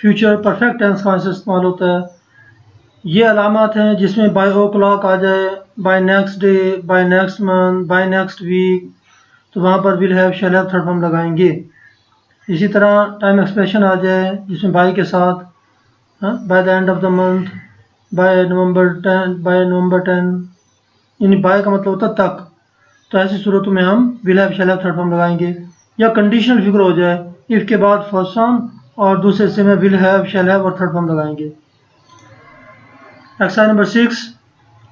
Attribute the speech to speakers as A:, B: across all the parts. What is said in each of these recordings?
A: Future perfect tense का इस्तेमाल होता है। ये अलामत हैं जिसमें बाय ओ क्लॉक आ जाए, by next day, by next month, by next week, तो वहाँ पर will have shall have third form लगाएंगे। इसी तरह टाइम एक्सप्रेशन आ जाए जिसमें बाय के साथ by the end of the month, by November 10, यानी बाय का मतलब होता है तक। तो ऐसी सूरतों में हम will have shall have third form लगाएंगे। या कंडीशनल फिगर हो जाए, इफ के बाद फर्स्ट फॉर्म और दूसरे हिस्से में विल हैव शैल हैव और थर्ड फॉर्म लगाएंगे। Exercise number 6,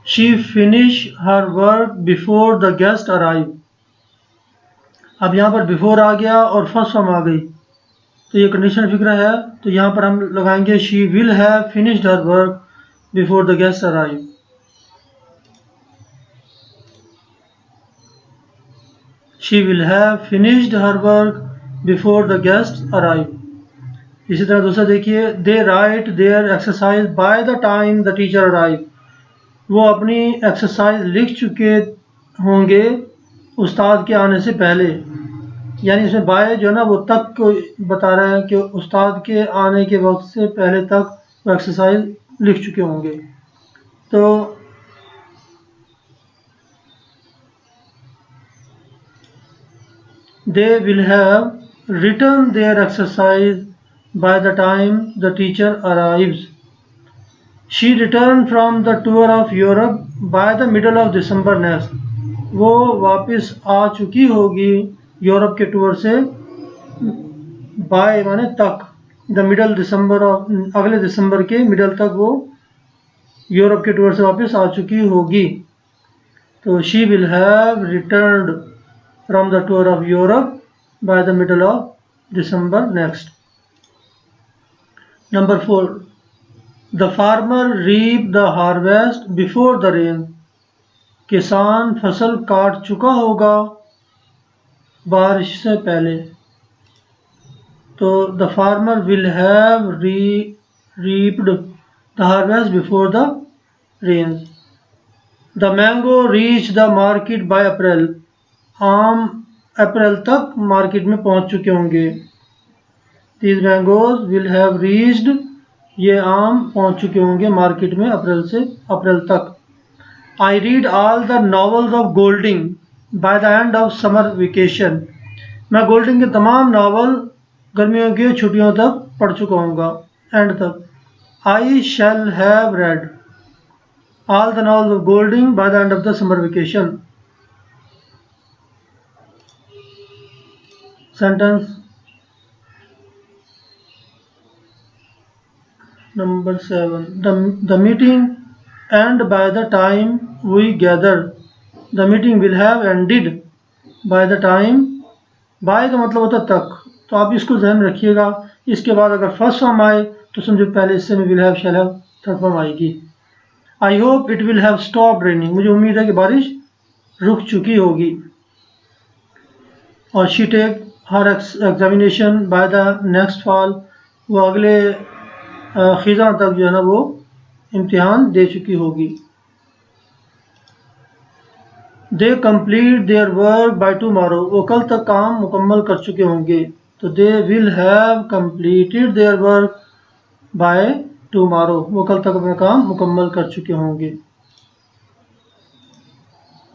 A: she finish her work before the guest arrive. अब यहाँ पर बिफोर आ गया और फर्स्ट फॉर्म आ गई, तो ये कंडीशनल फिगर है, तो यहाँ पर हम लगाएंगे she will have finished her work before the guest arrive. She will have finished her work before the guest arrive. इसी तरह दूसरा देखिए, they write their exercise by the time the teacher arrive. वो अपनी एक्सरसाइज लिख चुके होंगे उस्ताद के आने से पहले। यानी इसमें बाय जो है ना वो तक को बता रहा है कि उस्ताद के आने के वक्त से पहले तक वो एक्सरसाइज लिख चुके होंगे। तो they will have written their exercise by the time the teacher arrives. She returned from the tour of Europe by the middle of December next. वो वापस आ चुकी होगी यूरोप के टूर से बाय माने तक, द मिडल दिसंबर ऑफ, अगले दिसंबर के मिडल तक वो यूरोप के टूर से वापस आ चुकी होगी। तो she will have returned from the tour of Europe by the middle of December next. Number 4, the farmer reaped the harvest before the rain. किसान फसल काट चुका होगा बारिश से पहले। तो the farmer will have reaped the harvest before the rains. The mango reached the market by April. आम अप्रैल तक मार्केट में पहुंच चुके होंगे। These mangoes will have reached, ये आम पहुंच चुके होंगे मार्केट में अप्रैल तक। I read all the novels of Golding by the end of summer vacation. मैं गोल्डिंग के तमाम नावल गर्मियों की छुट्टियों तक पढ़ चुका हूँगा, एंड तक। I shall have read all the novels of Golding by the end of the summer vacation. Sentence number 7, the meeting end by the time we gathered. The meeting will have ended by the time, by का मतलब होता तक, तो आप इसको ध्यान में रखिएगा। इसके बाद अगर फर्स्ट फॉर्म आए तो समझो पहले हिस्से में will have shall have third form आएगी। I hope it will have stopped raining. मुझे उम्मीद है कि बारिश रुक चुकी होगी। और she take her examination by the next fall. वो अगले खिज़ां तक जो है ना वो इम्तिहान दे चुकी होगी। They complete their work by tomorrow. वो कल तक काम मुकम्मल कर चुके होंगे। तो they will have completed their work by tomorrow. वो कल तक अपना काम मुकम्मल कर चुके होंगे।